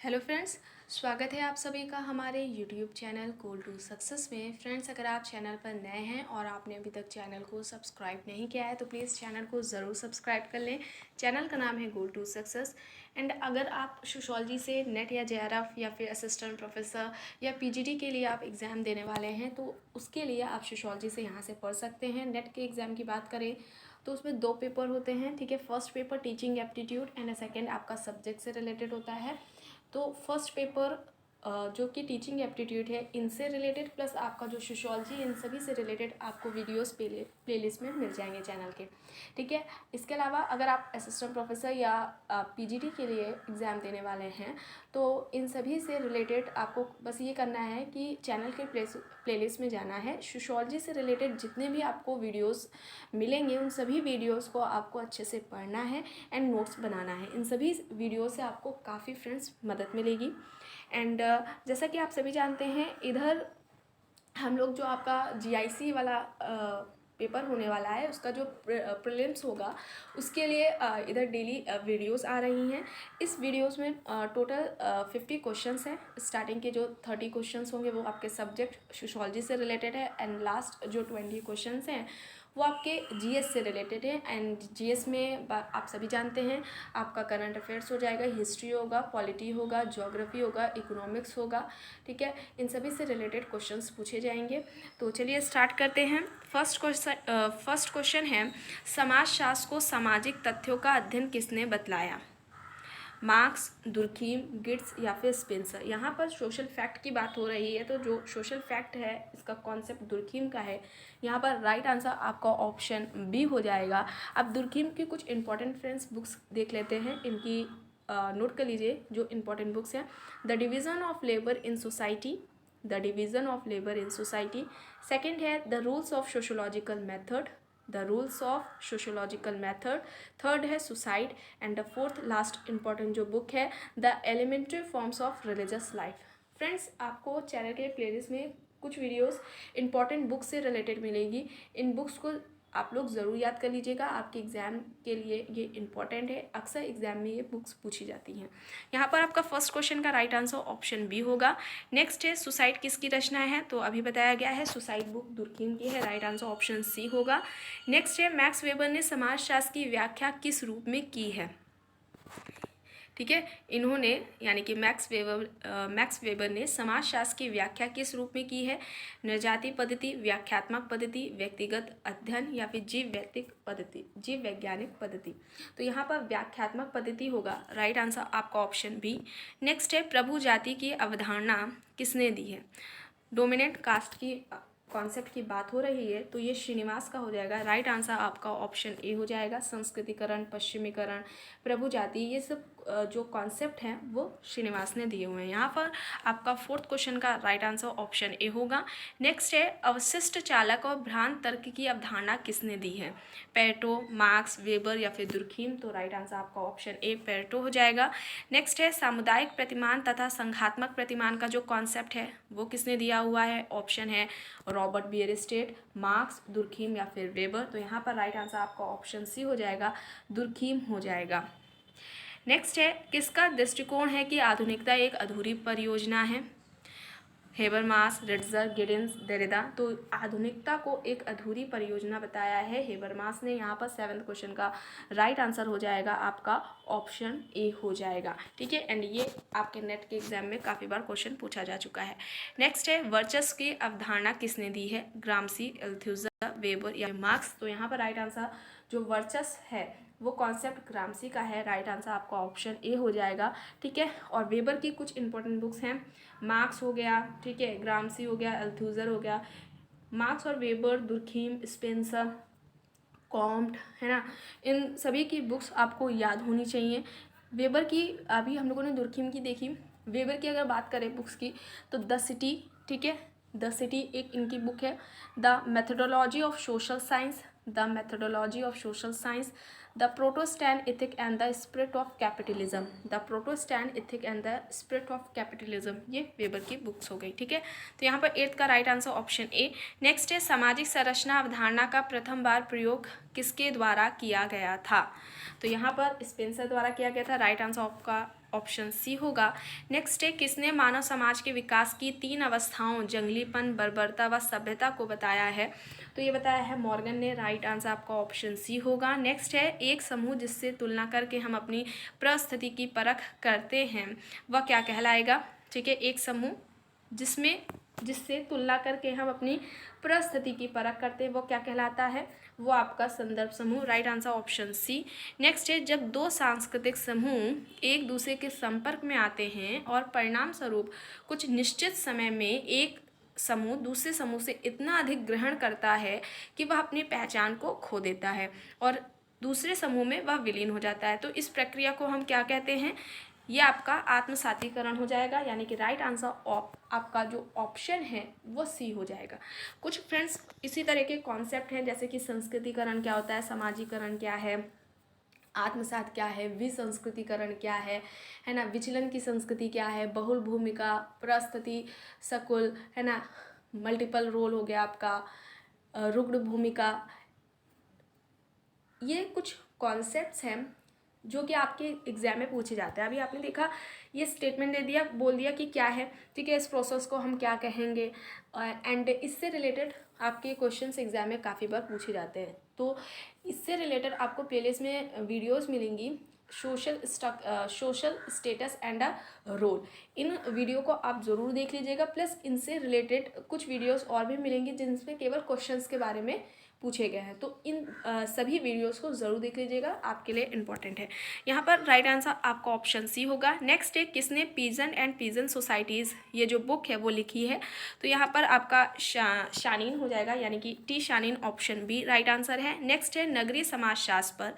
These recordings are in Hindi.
हेलो फ्रेंड्स, स्वागत है आप सभी का हमारे YouTube channel goal to success में। फ्रेंड्स, अगर आप चैनल पर नए हैं और आपने अभी तक चैनल को सब्सक्राइब नहीं किया है तो प्लीज़ चैनल को ज़रूर सब्सक्राइब कर लें। चैनल का नाम है गोल टू सक्सेस। एंड अगर आप सोशियोलॉजी से नेट या जेआरएफ या फिर असिस्टेंट प्रोफेसर या पीजीडी के लिए आप एग्ज़ाम देने वाले हैं तो उसके लिए आप सोशियोलॉजी से यहाँ से पढ़ सकते हैं। नेट के एग्ज़ाम की बात करें तो उसमें 2 पेपर होते हैं, ठीक है। First paper teaching aptitude and second आपका सब्जेक्ट से रिलेटेड होता है। तो फर्स्ट पेपर जो कि टीचिंग एप्टीट्यूड है इनसे रिलेटेड प्लस आपका जो सोशियोलॉजी इन सभी से रिलेटेड आपको वीडियोस प्लेलिस्ट में मिल जाएंगे चैनल के, ठीक है। इसके अलावा अगर आप असिस्टेंट प्रोफेसर या पीजीडी के लिए एग्ज़ाम देने वाले हैं तो इन सभी से रिलेटेड आपको बस ये करना है कि चैनल के प्लेलिस्ट में जाना है। सोशियोलॉजी से रिलेटेड जितने भी आपको वीडियोस मिलेंगे उन सभी वीडियोस को आपको अच्छे से पढ़ना है एंड नोट्स बनाना है। इन सभी वीडियो से आपको काफ़ी फ्रेंड्स मदद मिलेगी। एंड जैसा कि आप सभी जानते हैं, इधर हम लोग जो आपका जीआईसी वाला पेपर होने वाला है उसका जो प्रीलिम्स होगा उसके लिए इधर डेली वीडियोस आ रही हैं। इस वीडियोस में टोटल 50 क्वेश्चंस हैं। स्टार्टिंग के जो 30 क्वेश्चंस होंगे वो आपके सब्जेक्ट सोशियोलॉजी से रिलेटेड है एंड लास्ट जो 20 क्वेश्चंस हैं वो आपके जीएस से रिलेटेड है। एंड जीएस में आप सभी जानते हैं आपका करंट अफेयर्स हो जाएगा, हिस्ट्री होगा, पॉलिटी होगा, ज्योग्राफी होगा, इकोनॉमिक्स होगा, ठीक है। इन सभी से रिलेटेड क्वेश्चंस पूछे जाएंगे। तो चलिए स्टार्ट करते हैं। फर्स्ट क्वेश्चन है, समाजशास्त्र को सामाजिक तथ्यों का अध्ययन किसने बतलाया? मार्क्स, दुर्खीम, गिट्स या फिर स्पेंसर। यहाँ पर सोशल फैक्ट की बात हो रही है तो जो सोशल फैक्ट है इसका कॉन्सेप्ट दुर्खीम का है। यहाँ पर राइट आंसर आपका ऑप्शन बी हो जाएगा। अब दुर्खीम की कुछ इंपॉर्टेंट फ्रेंड्स बुक्स देख लेते हैं, इनकी नोट कर लीजिए जो इंपॉर्टेंट बुक्स हैं। The division of labour in society, the division of labour in society. Second है the rules of sociological method, the rules of sociological method. Third है suicide and the fourth last important जो बुक है the elementary forms of religious life. Friends, आपको चैनल के प्लेलिस्ट में कुछ वीडियोस इंपॉर्टेंट बुक्स से रिलेटेड मिलेगी। इन बुक्स को आप लोग ज़रूर याद कर लीजिएगा, आपके एग्ज़ाम के लिए ये इंपॉर्टेंट है। अक्सर एग्ज़ाम में ये बुक्स पूछी जाती हैं। यहाँ पर आपका फर्स्ट क्वेश्चन का राइट आंसर ऑप्शन बी होगा। नेक्स्ट है सुसाइड किसकी रचना है? तो अभी बताया गया है सुसाइड बुक दुर्खीम की है, राइट आंसर ऑप्शन सी होगा। नेक्स्ट है मैक्स वेबर ने समाजशास्त्र की व्याख्या किस रूप में की है? ठीक है, इन्होंने यानी कि मैक्स वेबर ने समाजशास्त्र की व्याख्या किस रूप में की है? नृजाति पद्धति, व्याख्यात्मक पद्धति, व्यक्तिगत अध्ययन या फिर जीव वैज्ञानिक पद्धति। तो यहाँ पर व्याख्यात्मक पद्धति होगा, राइट आंसर आपका ऑप्शन बी। नेक्स्ट है प्रभु जाति की अवधारणा किसने दी है? डोमिनेंट कास्ट की कॉन्सेप्ट की बात हो रही है तो ये श्रीनिवास का हो जाएगा, राइट आंसर आपका ऑप्शन ए हो जाएगा। संस्कृतिकरण, पश्चिमीकरण, प्रभु जाति, ये सब जो कॉन्सेप्ट हैं वो श्रीनिवास ने दिए हुए हैं। यहाँ पर आपका फोर्थ क्वेश्चन का राइट आंसर ऑप्शन ए होगा। नेक्स्ट है अवशिष्ट चालक और भ्रांत तर्क की अवधारणा किसने दी है? पेरेटो, मार्क्स, वेबर या फिर दुर्खीम। तो राइट आंसर आपका ऑप्शन ए पेरेटो हो जाएगा। नेक्स्ट है सामुदायिक प्रतिमान तथा संघात्मक प्रतिमान का जो कॉन्सेप्ट है वो किसने दिया हुआ है? ऑप्शन है रॉबर्ट बियरस्टेट, मार्क्स, दुर्खीम या फिर वेबर। तो यहाँ पर राइट आंसर आपका ऑप्शन सी हो जाएगा, दुर्खीम हो जाएगा। नेक्स्ट है किसका दृष्टिकोण है कि आधुनिकता एक अधूरी परियोजना है? Habermas, Ritzer, Giddens, Derrida. तो आधुनिकता को एक अधूरी परियोजना बताया है हेबरमास ने। यहाँ पर 7th क्वेश्चन का राइट आंसर हो जाएगा आपका ऑप्शन ए हो जाएगा, ठीक है। एंड ये आपके नेट के एग्जाम में काफ़ी बार क्वेश्चन पूछा जा चुका है। नेक्स्ट है वर्चस्व की अवधारणा किसने दी है? ग्रामसी, अल्थुज़र, वेबर या मार्क्स। तो यहाँ पर राइट आंसर जो वर्चस्व है वो कॉन्सेप्ट ग्रामसी का है, राइट आंसर आपका ऑप्शन ए हो जाएगा, ठीक है। और वेबर की कुछ इंपॉर्टेंट बुक्स हैं, मार्क्स हो गया, ठीक है, ग्रामसी हो गया, अल्थुज़र हो गया। मार्क्स और वेबर, दुर्खीम, स्पेंसर, कॉम्ट, है ना, इन सभी की बुक्स आपको याद होनी चाहिए। वेबर की अभी हम लोगों ने दुर्खीम की देखी, वेबर की अगर बात करें बुक्स की तो द सिटी, ठीक है, द सिटी एक इनकी बुक है। The methodology of social science, the methodology of social science, the Protestant ethic and the spirit of capitalism, the Protestant ethic and the spirit of capitalism, ये वेबर की बुक्स हो गई, ठीक है। तो यहाँ पर 8th का right answer option A. Next है सामाजिक संरचना अवधारणा का प्रथम बार प्रयोग किसके द्वारा किया गया था? तो यहाँ पर स्पेंसर द्वारा किया गया था, राइट आंसर आपका ऑप्शन सी होगा। नेक्स्ट है, किसने मानव समाज के विकास की 3 अवस्थाओं जंगलीपन, बर्बरता व सभ्यता को बताया है? तो ये बताया है मॉर्गन ने। राइट आंसर आपका ऑप्शन सी होगा। नेक्स्ट है, एक समूह जिससे तुलना करके हम अपनी परिस्थिति की परख करते हैं वह क्या कहलाएगा? ठीक है, एक समूह जिससे तुलना करके हम अपनी परिस्थिति की परख करते हैं वो क्या कहलाता है? वो आपका संदर्भ समूह। Right answer option C. Next है, जब 2 सांस्कृतिक समूह एक दूसरे के संपर्क में आते हैं और परिणाम स्वरूप कुछ निश्चित समय में एक समूह दूसरे समूह से इतना अधिक ग्रहण करता है कि वह अपनी पहचान को खो देता है और दूसरे समूह में वह विलीन हो जाता है, तो इस प्रक्रिया को हम क्या कहते हैं? ये आपका आत्मसातीकरण हो जाएगा, यानी कि राइट आंसर आपका जो ऑप्शन है वो सी हो जाएगा। कुछ फ्रेंड्स इसी तरह के कॉन्सेप्ट हैं, जैसे कि संस्कृतिकरण क्या होता है, समाजीकरण क्या है, आत्मसात क्या है, विसंस्कृतिकरण क्या है ना, विचलन की संस्कृति क्या है, बहुल भूमिका, परिस्थिति सकुल, है ना, मल्टीपल रोल हो गया आपका, रुग्ण भूमिका। ये कुछ कॉन्सेप्ट्स हैं जो कि आपके एग्जाम में पूछे जाते हैं। अभी आपने देखा ये स्टेटमेंट दे दिया, बोल दिया कि क्या है, ठीक है, इस प्रोसेस को हम क्या कहेंगे, एंड इससे रिलेटेड आपके क्वेश्चंस एग्जाम में काफ़ी बार पूछे जाते हैं। तो इससे रिलेटेड आपको प्लेलिस्ट में वीडियोस मिलेंगी, social status and a role. इन वीडियो को आप ज़रूर देख लीजिएगा, प्लस इनसे रिलेटेड कुछ वीडियोस और भी मिलेंगी जिनमें केवल क्वेश्चंस के बारे में पूछे गए हैं। तो इन सभी वीडियोस को ज़रूर देख लीजिएगा, आपके लिए इम्पॉर्टेंट है। यहाँ पर राइट आंसर आपका ऑप्शन सी होगा। नेक्स्ट है, किसने पीजन एंड पीजन सोसाइटीज़ ये जो बुक है वो लिखी है? तो यहाँ पर आपका शानीन हो जाएगा, यानी कि T Shanin, option B right answer है। नेक्स्ट है, नगरीय समाजशास्त्र पर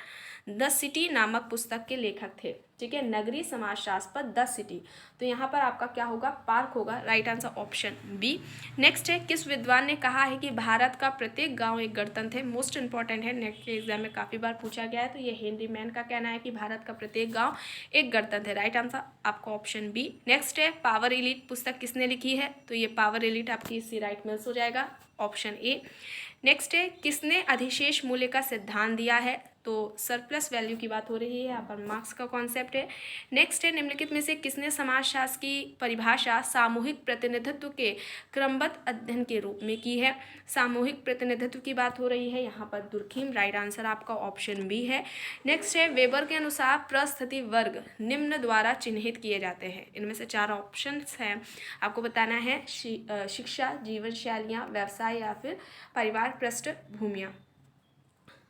द सिटी नामक पुस्तक के लेखक थे। ठीक है, नगरीय समाजशास्त्र पर द सिटी, तो यहाँ पर आपका क्या होगा? पार्क होगा। Right answer option B. Next है, किस विद्वान ने कहा है कि भारत का प्रत्येक गांव एक गणतंत्र है? मोस्ट इंपॉर्टेंट है, नेक्स्ट के एग्जाम में काफ़ी बार पूछा गया है। तो ये हेनरी मैन का कहना है कि भारत का प्रत्येक गाँव एक गणतंत्र है। राइट आंसर आपका ऑप्शन बी। नेक्स्ट है, पावर एलीट पुस्तक किसने लिखी है? तो ये पावर एलीट आपकी सी राइट मिल्स हो जाएगा, ऑप्शन ए। नेक्स्ट है, किसने अधिशेष मूल्य का सिद्धांत दिया है? तो सरप्लस वैल्यू की बात हो रही है, यहाँ पर मार्क्स का कॉन्सेप्ट है। नेक्स्ट है, निम्नलिखित में से किसने समाजशास्त्र की परिभाषा सामूहिक प्रतिनिधित्व के क्रमबद्ध अध्ययन के रूप में की है? सामूहिक प्रतिनिधित्व की बात हो रही है, यहाँ पर दुर्खीम। राइट आंसर आपका ऑप्शन बी है। नेक्स्ट है, वेबर के अनुसार परिस्थिति वर्ग निम्न द्वारा चिन्हित किए जाते हैं। इनमें से 4 ऑप्शंस हैं, आपको बताना है, शिक्षा, जीवन शैलियाँ, व्यवसाय या फिर परिवार पृष्ठभूमियाँ।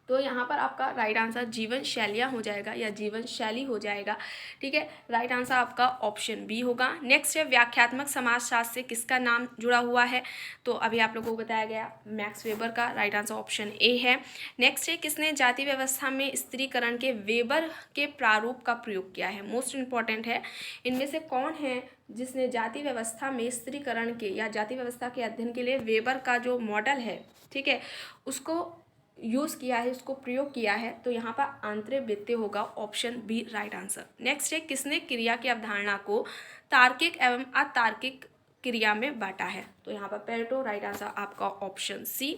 तो यहाँ पर आपका राइट आंसर जीवन शैलियाँ हो जाएगा या जीवन शैली हो जाएगा। ठीक है, राइट आंसर आपका ऑप्शन बी होगा। नेक्स्ट है, व्याख्यात्मक समाजशास्त्र से किसका नाम जुड़ा हुआ है? तो अभी आप लोगों को बताया गया मैक्स वेबर का। राइट आंसर ऑप्शन ए है। नेक्स्ट है, किसने जाति व्यवस्था में स्त्रीकरण के वेबर के प्रारूप का प्रयोग किया है? मोस्ट इंपॉर्टेंट है, इनमें से कौन है जिसने जाति व्यवस्था में स्त्रीकरण के या जाति व्यवस्था के अध्ययन के लिए वेबर का जो मॉडल है, ठीक है, उसको यूज़ किया है, उसको प्रयोग किया है? तो यहाँ पर आंतरिक वृत्तीय होगा, option B right answer. Next है, किसने क्रिया की अवधारणा को तार्किक एवं अतार्किक क्रिया में बांटा है? तो यहाँ पर पेरेटो। राइट आंसर आपका ऑप्शन सी।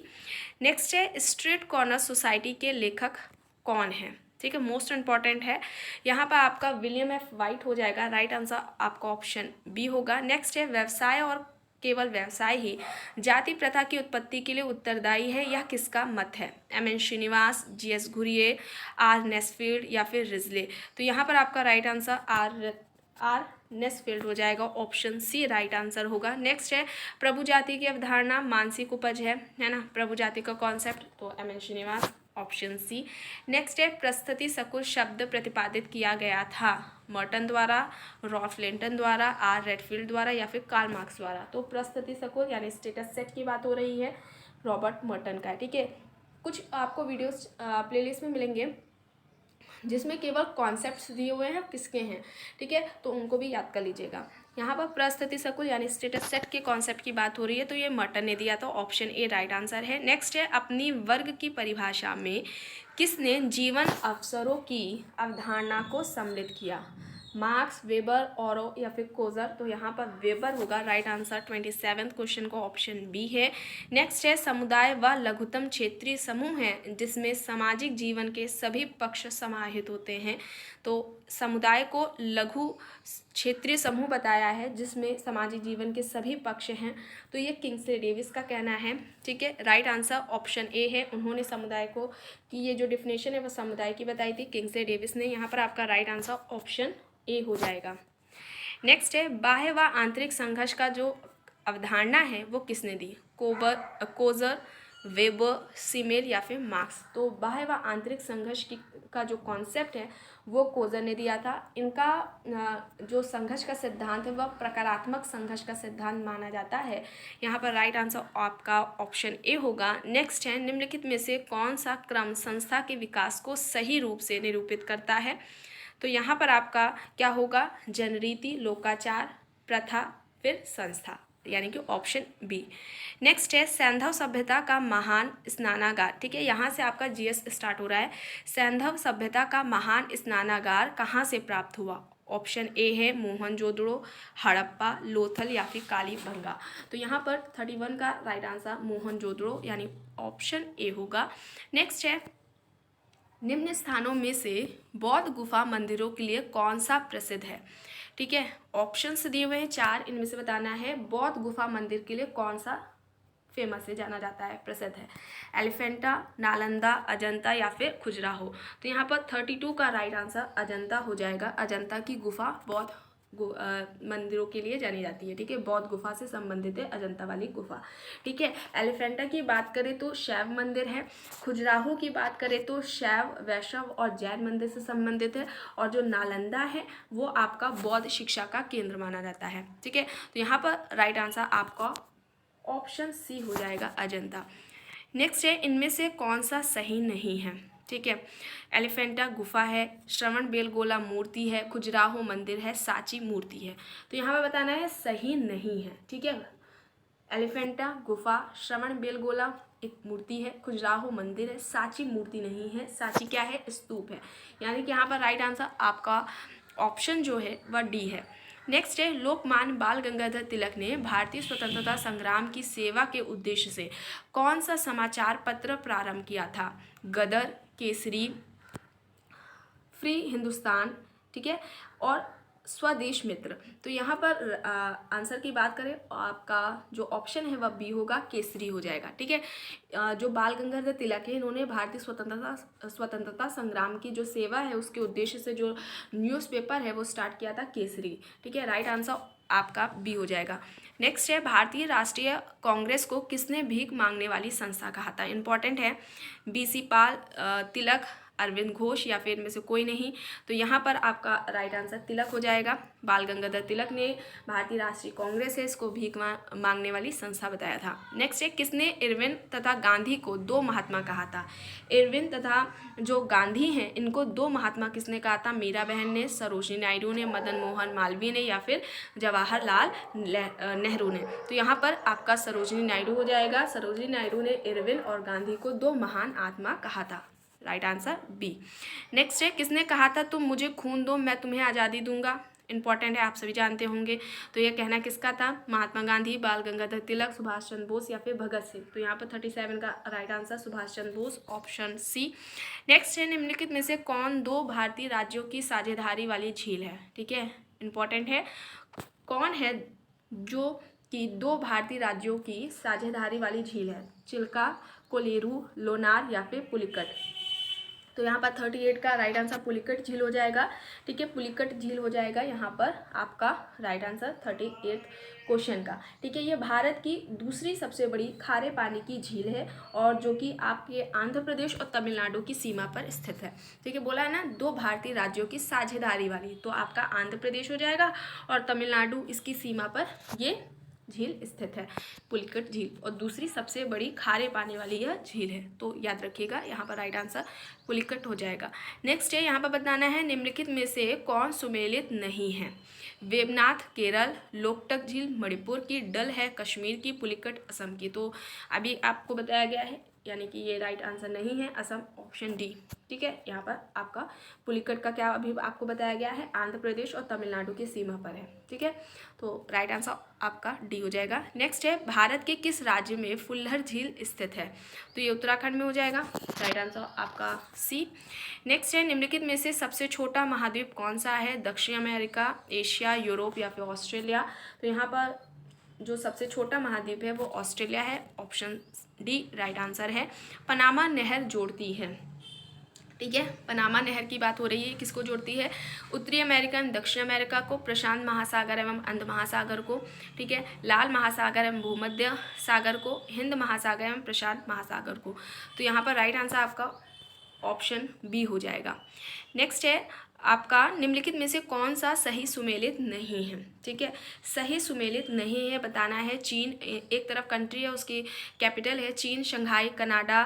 नेक्स्ट है, स्ट्रीट कॉर्नर सोसाइटी के लेखक कौन है? ठीक है, मोस्ट इंपॉर्टेंट है, यहाँ पर आपका विलियम एफ वाइट हो जाएगा। राइट आंसर आपका ऑप्शन बी होगा। नेक्स्ट है, व्यवसाय और केवल व्यवसाय ही जाति प्रथा की उत्पत्ति के लिए उत्तरदायी है, यह किसका मत है? M N. Srinivas, G S. Ghurye, R. Nesfield या फिर रिजले? तो यहाँ पर आपका राइट आंसर आर. नेसफील्ड हो जाएगा, ऑप्शन सी राइट आंसर होगा। नेक्स्ट है, प्रभु जाति की अवधारणा मानसिक उपज है ना, प्रभु जाति का कॉन्सेप्ट? तो M N. Srinivas, option C. Next है, प्रस्तुति सकुल शब्द प्रतिपादित किया गया था मर्टन द्वारा, रॉल्फ लेंटन द्वारा, आर. रेडफील्ड द्वारा या फिर कार्ल मार्क्स द्वारा? तो प्रस्तुति सकुल यानी स्टेटस सेट की बात हो रही है, रॉबर्ट मर्टन का। ठीक है, कुछ आपको वीडियोस प्लेलिस्ट में मिलेंगे जिसमें केवल कॉन्सेप्ट्स दिए हुए हैं किसके हैं, ठीक है, तो उनको भी याद कर लीजिएगा। यहाँ पर प्रस्तुति सकुल यानी स्टेटस सेट के कॉन्सेप्ट की बात हो रही है, तो ये मर्टन ने दिया, तो ऑप्शन ए राइट आंसर है। नेक्स्ट है, अपनी वर्ग की परिभाषा में किसने जीवन अवसरों की अवधारणा को सम्मिलित किया? मार्क्स, वेबर, ऑरो या फिर कोजर। तो यहाँ पर वेबर होगा राइट आंसर। 27वें क्वेश्चन का ऑप्शन बी है। नेक्स्ट है समुदाय व लघुतम क्षेत्रीय समूह है जिसमें सामाजिक जीवन के सभी पक्ष समाहित होते हैं। तो समुदाय को लघु क्षेत्रीय समूह बताया है जिसमें सामाजिक जीवन के सभी पक्ष हैं। तो ये किंग्सले डेविस का कहना है। ठीक है, राइट आंसर ऑप्शन ए है। उन्होंने समुदाय को की ये जो डिफिनेशन है वो समुदाय की बताई थी किंग्सले डेविस ने। यहाँ पर आपका राइट आंसर ऑप्शन ए हो जाएगा। नेक्स्ट है बाह्य व आंतरिक संघर्ष का जो अवधारणा है वो किसने दी? कोजर, वेबर, सीमेल या फिर मार्क्स। तो बाह्य व आंतरिक संघर्ष का जो कॉन्सेप्ट है वो कोजर ने दिया था। इनका जो संघर्ष का सिद्धांत है वह प्रकारात्मक संघर्ष का सिद्धांत माना जाता है। यहाँ पर राइट आंसर आपका ऑप्शन ए होगा। नेक्स्ट है निम्नलिखित में से कौन सा क्रम संस्था के विकास को सही रूप से निरूपित करता है? तो यहाँ पर आपका क्या होगा? जनरीति, लोकाचार, प्रथा, फिर संस्था, यानी कि ऑप्शन बी। नेक्स्ट है सैंधव सभ्यता का महान स्नानागार। ठीक है, यहाँ से आपका जीएस स्टार्ट हो रहा है। सैंधव सभ्यता का महान स्नानागार कहाँ से प्राप्त हुआ? ऑप्शन ए है मोहनजोदड़ो, हड़प्पा, लोथल या फिर कालीबंगा। तो यहाँ पर 31 का राइट आंसर मोहनजोदड़ो यानी ऑप्शन ए होगा। नेक्स्ट है निम्न स्थानों में से बौद्ध गुफा मंदिरों के लिए कौन सा प्रसिद्ध है? ठीक है, ऑप्शंस दिए हुए हैं 4, इनमें से बताना है बौद्ध गुफा मंदिर के लिए कौन सा फेमस है, जाना जाता है, प्रसिद्ध है। एलिफेंटा, नालंदा, अजंता या फिर खजुराहो। तो यहाँ पर 32 का राइट आंसर अजंता हो जाएगा। अजंता की गुफा बौद्ध मंदिरों के लिए जानी जाती है। ठीक है, बौद्ध गुफा से संबंधित है अजंता वाली गुफा। ठीक है, एलिफेंटा की बात करें तो शैव मंदिर है। खजुराहो की बात करें तो शैव, वैष्णव और जैन मंदिर से संबंधित है। और जो नालंदा है वो आपका बौद्ध शिक्षा का केंद्र माना जाता है। ठीक है, तो यहाँ पर राइट आंसर आपका ऑप्शन सी हो जाएगा, अजंता। नेक्स्ट है इनमें से कौन सा सही नहीं है? ठीक है, एलिफेंटा गुफा है, श्रवण बेलगोला मूर्ति है, खजुराहो मंदिर है, सांची मूर्ति है। तो यहाँ पे बताना है सही नहीं है। ठीक है, एलिफेंटा गुफा, श्रवण बेलगोला एक मूर्ति है, खजुराहो मंदिर है, सांची मूर्ति नहीं है। सांची क्या है? स्तूप है। यानी कि यहाँ पर राइट आंसर आपका ऑप्शन जो है वह डी है। नेक्स्ट है लोकमान्य बाल गंगाधर तिलक ने भारतीय स्वतंत्रता संग्राम की सेवा के उद्देश्य से कौन सा समाचार पत्र प्रारंभ किया था? गदर, केसरी, फ्री हिंदुस्तान, ठीक है, और स्वदेश मित्र। तो यहाँ पर आंसर की बात करें आपका जो ऑप्शन है वह बी होगा, केसरी हो जाएगा। ठीक है, जो बाल गंगाधर तिलक है इन्होंने भारतीय स्वतंत्रता संग्राम की जो सेवा है उसके उद्देश्य से जो न्यूज़पेपर है वो स्टार्ट किया था, केसरी। ठीक है, राइट आंसर आपका बी हो जाएगा। नेक्स्ट है भारतीय राष्ट्रीय कांग्रेस को किसने भीख मांगने वाली संस्था कहा था? इंपॉर्टेंट है, बीसी पाल, तिलक, अरविंद घोष या फिर इनमें से कोई नहीं। तो यहाँ पर आपका राइट आंसर तिलक हो जाएगा। बाल गंगाधर तिलक ने भारतीय राष्ट्रीय कांग्रेस है इसको भीख मांगने वाली संस्था बताया था। नेक्स्ट है किसने इरविन तथा गांधी को दो महात्मा कहा था? इरविन तथा जो गांधी हैं इनको दो महात्मा किसने कहा था? मीराबहन ने, सरोजिनी नायडू ने, मदन मोहन मालवीय ने या फिर जवाहरलाल नेहरू ने। तो यहाँ पर आपका सरोजिनी नायडू हो जाएगा। सरोजिनी नायडू ने इरविन और गांधी को दो महान आत्मा कहा था। Right answer B. नेक्स्ट है किसने कहा था तुम मुझे खून दो मैं तुम्हें आज़ादी दूंगा? इंपॉर्टेंट है, आप सभी जानते होंगे। तो ये कहना किसका था? महात्मा गांधी, बाल गंगाधर तिलक, सुभाष चंद्र बोस या फिर भगत सिंह। तो यहाँ पर 37 का right answer Subhash Chandra Bose, option C. Next है निम्नलिखित में से कौन दो भारतीय राज्यों की साझेदारी वाली झील है? ठीक है, इंपॉर्टेंट है, कौन है जो कि दो भारतीय राज्यों की साझेदारी वाली झील है? चिल्का, कोलेरू, लोनार या फिर पुलिकट। तो यहाँ पर 38 का राइट आंसर पुलिकट झील हो जाएगा। ठीक है, पुलिकट झील हो जाएगा यहाँ पर आपका राइट आंसर 38 क्वेश्चन का। ठीक है, ये भारत की दूसरी सबसे बड़ी खारे पानी की झील है और जो कि आपके आंध्र प्रदेश और तमिलनाडु की सीमा पर स्थित है। ठीक है, बोला है ना दो भारतीय राज्यों की साझेदारी वाली, तो आपका आंध्र प्रदेश हो जाएगा और तमिलनाडु इसकी सीमा पर ये झील स्थित है, पुलिकट झील, और दूसरी सबसे बड़ी खारे पानी वाली यह झील है। तो याद रखिएगा यहाँ पर राइट आंसर पुलिकट हो जाएगा। नेक्स्ट है यहाँ पर बताना है निम्नलिखित में से कौन सुमेलित नहीं है? वेबनाथ केरल, लोकटक झील मणिपुर की, डल है कश्मीर की, पुलिकट असम की। तो अभी आपको बताया गया है यानी कि ये राइट आंसर नहीं है, असम ऑप्शन डी। ठीक है, यहाँ पर आपका पुलिकट का क्या अभी आपको बताया गया है, आंध्र प्रदेश और तमिलनाडु की सीमा पर है। ठीक है, तो राइट आंसर आपका डी हो जाएगा। नेक्स्ट है, भारत के किस राज्य में फुल्लर झील स्थित है? तो ये उत्तराखंड में हो जाएगा, राइट आंसर आपका सी। नेक्स्ट है, निम्नलिखित में से सबसे छोटा महाद्वीप कौन सा है? दक्षिण अमेरिका, एशिया, यूरोप या फिर ऑस्ट्रेलिया? तो यहाँ पर जो सबसे छोटा महाद्वीप है वो ऑस्ट्रेलिया है, ऑप्शन डी राइट आंसर है। पनामा नहर जोड़ती है, ठीक है, पनामा नहर की बात हो रही है, किसको जोड़ती है? उत्तरी अमेरिका एवं दक्षिण अमेरिका को, प्रशांत महासागर एवं अंध महासागर को, ठीक है, लाल महासागर एवं भूमध्य सागर को, हिंद महासागर एवं प्रशांत महासागर को। तो यहाँ पर राइट आंसर आपका ऑप्शन बी हो जाएगा। नेक्स्ट है आपका, निम्नलिखित में से कौन सा सही सुमेलित नहीं है? ठीक है, सही सुमेलित नहीं है बताना है। चीन एक तरफ कंट्री है, उसकी कैपिटल है चीन, Shanghai, Canada,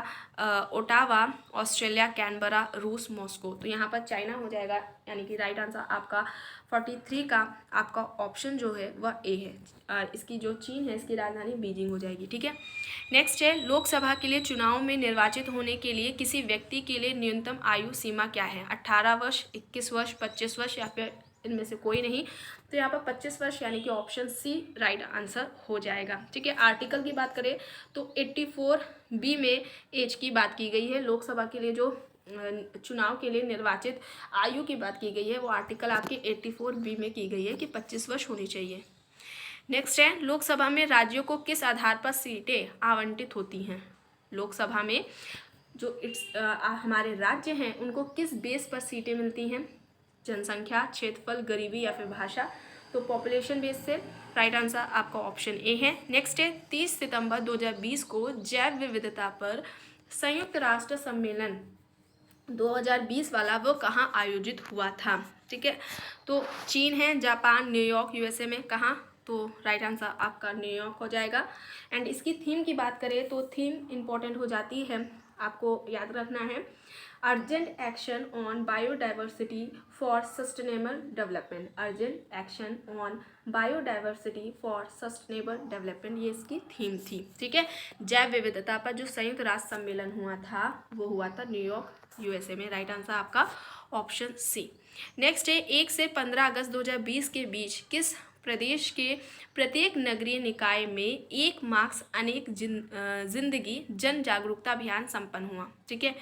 Ottawa, Australia, Canberra, रूस, मॉस्को। तो यहाँ पर चाइना हो जाएगा, यानी कि राइट आंसर आपका 43 का आपका ऑप्शन जो है वह ए है। इसकी जो चीन है इसकी राजधानी बीजिंग हो जाएगी। ठीक है, नेक्स्ट है, लोकसभा के लिए चुनाव में निर्वाचित होने के लिए किसी व्यक्ति के लिए न्यूनतम आयु सीमा क्या है? 18 वर्ष, 21 वर्ष, 25 वर्ष या फिर इनमें से कोई नहीं? तो यहाँ पर 25 वर्ष यानी कि ऑप्शन सी राइट आंसर हो जाएगा। ठीक है, आर्टिकल की बात करें तो 84B में एज की बात की गई है। लोकसभा के लिए जो चुनाव के लिए निर्वाचित आयु की बात की गई है वो आर्टिकल आपकी 84B में की गई है कि 25 वर्ष होनी चाहिए। नेक्स्ट है, लोकसभा में राज्यों को किस आधार पर सीटें आवंटित होती हैं? लोकसभा में जो हमारे राज्य हैं उनको किस बेस पर सीटें मिलती हैं? जनसंख्या, क्षेत्रफल, गरीबी या फिर भाषा? तो पॉपुलेशन बेस से राइट आंसर आपका ऑप्शन ए है। नेक्स्ट है, 30 सितंबर 2020 को जैव विविधता पर संयुक्त राष्ट्र सम्मेलन 2020 वाला वो कहाँ आयोजित हुआ था? ठीक है, तो चीन है, जापान, न्यूयॉर्क, यूएसए में, कहाँ? तो राइट आंसर आपका न्यूयॉर्क हो जाएगा। एंड इसकी थीम की बात करें तो थीम इंपॉर्टेंट हो जाती है, आपको याद रखना है, urgent action on biodiversity for sustainable development. Urgent action on biodiversity for sustainable development, ये इसकी थीम थी। ठीक है, जैव विविधता पर जो संयुक्त राष्ट्र सम्मेलन हुआ था वो हुआ था न्यूयॉर्क, यूएसए में। राइट आंसर आपका ऑप्शन सी। नेक्स्ट है, 1 से 15 अगस्त 2020 के बीच किस प्रदेश के प्रत्येक नगरीय निकाय में 1 मास्क अनेक जिंदगी जन जागरूकता अभियान संपन्न हुआ? ठीक है,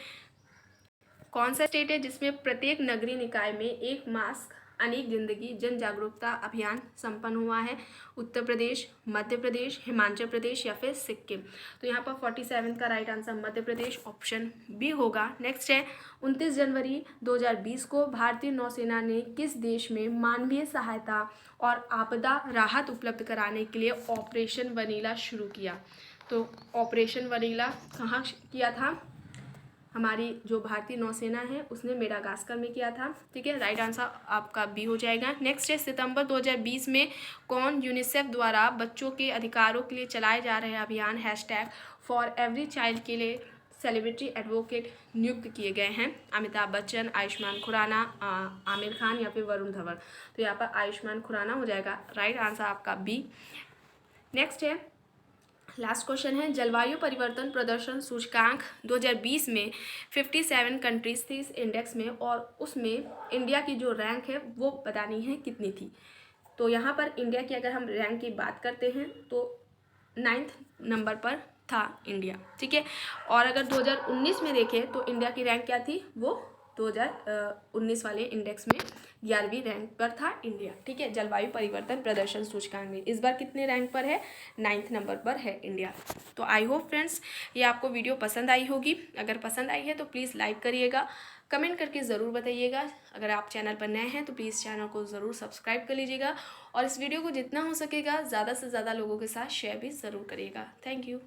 कौन सा स्टेट है जिसमें प्रत्येक नगरीय निकाय में 1 मास्क अनेक जिंदगी जन जागरूकता अभियान संपन्न हुआ है? उत्तर प्रदेश, मध्य प्रदेश, हिमाचल प्रदेश या फिर सिक्किम? तो यहाँ पर 47 का right answer Madhya Pradesh, option B होगा। नेक्स्ट है, 29 जनवरी 2020 को भारतीय नौसेना ने किस देश में मानवीय सहायता और आपदा राहत उपलब्ध कराने के लिए ऑपरेशन वनीला शुरू किया? तो ऑपरेशन वनीला कहाँ किया था? हमारी जो भारतीय नौसेना है उसने मेडागास्कर में किया था। ठीक है, राइट आंसर आपका बी हो जाएगा। नेक्स्ट है, सितंबर 2020 में कौन यूनिसेफ द्वारा बच्चों के अधिकारों के लिए चलाए जा रहे अभियान #ForEveryChild के लिए सेलिब्रिटी एडवोकेट नियुक्त किए गए हैं? अमिताभ बच्चन, आयुष्मान खुराना, आमिर खान या फिर वरुण धवन? तो यहाँ पर आयुष्मान खुराना हो जाएगा, राइट आंसर आपका बी। नेक्स्ट है, लास्ट क्वेश्चन है, जलवायु परिवर्तन प्रदर्शन सूचकांक 2020 में 57 कंट्रीज थी इस इंडेक्स में, और उसमें इंडिया की जो रैंक है वो बतानी है कितनी थी? तो यहाँ पर इंडिया की अगर हम रैंक की बात करते हैं तो 9th नंबर पर था इंडिया। ठीक है, और अगर 2019 में देखें तो इंडिया की रैंक क्या थी? वो 2019 वाले इंडेक्स में 11वीं रैंक पर था इंडिया। ठीक है, जलवायु परिवर्तन प्रदर्शन सूचकांक में इस बार कितने रैंक पर है? 9th नंबर पर है इंडिया। तो आई होप फ्रेंड्स ये आपको वीडियो पसंद आई होगी। अगर पसंद आई है तो प्लीज़ लाइक करिएगा, कमेंट करके ज़रूर बताइएगा। अगर आप चैनल पर नए हैं तो प्लीज़ चैनल को ज़रूर सब्सक्राइब कर लीजिएगा, और इस वीडियो को जितना हो सकेगा ज़्यादा से ज़्यादा लोगों के साथ शेयर भी ज़रूर करिएगा। Thank you.